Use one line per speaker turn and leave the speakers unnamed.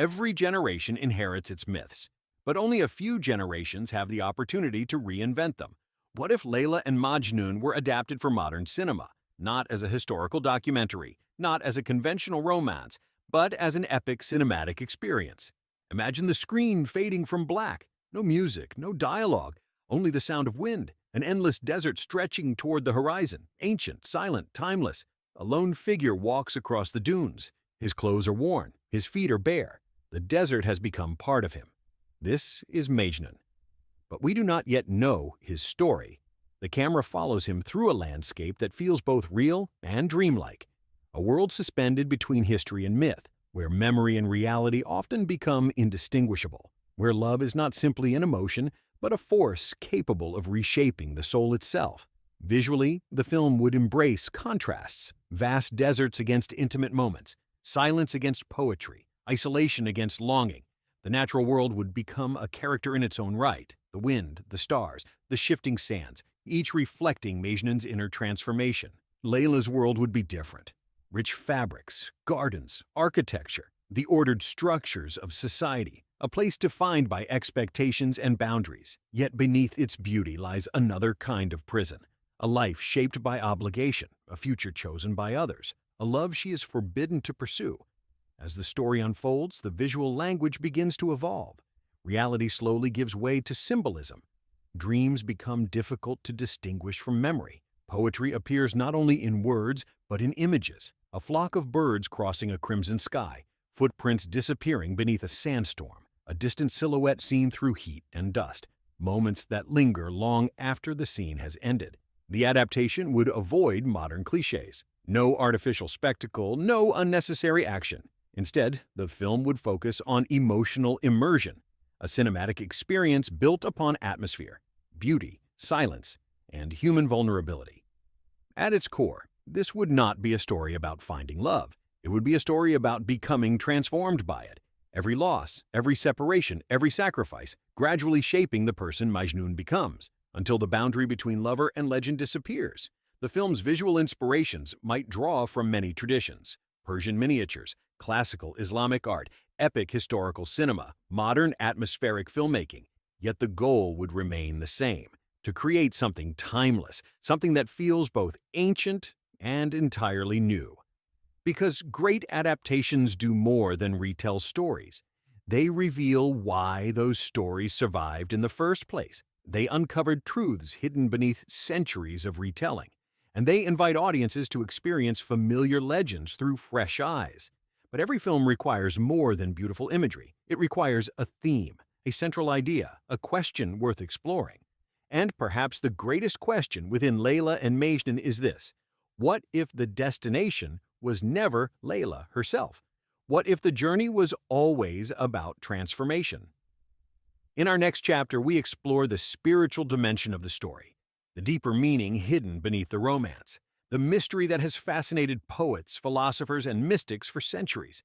Every generation inherits its myths, but only a few generations have the opportunity to reinvent them. What if Layla and Majnun were adapted for modern cinema, not as a historical documentary, not as a conventional romance, but as an epic cinematic experience? Imagine the screen fading from black, no music, no dialogue, only the sound of wind, an endless desert stretching toward the horizon, ancient, silent, timeless. A lone figure walks across the dunes. His clothes are worn, his feet are bare. The desert has become part of him. This is MAJNUN. But we do not yet know his story. The camera follows him through a landscape that feels both real and dreamlike, a world suspended between history and myth, where memory and reality often become indistinguishable, where love is not simply an emotion, but a force capable of reshaping the soul itself. Visually, the film would embrace contrasts, vast deserts against intimate moments, silence against poetry, isolation against longing. The natural world would become a character in its own right, the wind, the stars, the shifting sands, each reflecting MAJNUN's inner transformation. Layla's world would be different. Rich fabrics, gardens, architecture, the ordered structures of society, a place defined by expectations and boundaries. Yet beneath its beauty lies another kind of prison, a life shaped by obligation, a future chosen by others, a love she is forbidden to pursue. As the story unfolds, the visual language begins to evolve. Reality slowly gives way to symbolism. Dreams become difficult to distinguish from memory. Poetry appears not only in words, but in images. A flock of birds crossing a crimson sky, footprints disappearing beneath a sandstorm, a distant silhouette seen through heat and dust, moments that linger long after the scene has ended. The adaptation would avoid modern cliches. No artificial spectacle, no unnecessary action. Instead, the film would focus on emotional immersion, a cinematic experience built upon atmosphere, beauty, silence, and human vulnerability. At its core, this would not be a story about finding love. It would be a story about becoming transformed by it. Every loss, every separation, every sacrifice, gradually shaping the person MAJNUN becomes, until the boundary between lover and legend disappears. The film's visual inspirations might draw from many traditions: Persian miniatures, classical Islamic art, epic historical cinema, modern atmospheric filmmaking. Yet the goal would remain the same: to create something timeless, something that feels both ancient and entirely new. Because great adaptations do more than retell stories. They reveal why those stories survived in the first place. They uncovered truths hidden beneath centuries of retelling, and they invite audiences to experience familiar legends through fresh eyes. But every film requires more than beautiful imagery. It requires a theme, a central idea, a question worth exploring. And perhaps the greatest question within Layla and MAJNUN is this: what if the destination was never Layla herself? What if the journey was always about transformation? In our next chapter, we explore the spiritual dimension of the story, the deeper meaning hidden beneath the romance, the mystery that has fascinated poets, philosophers, and mystics for centuries.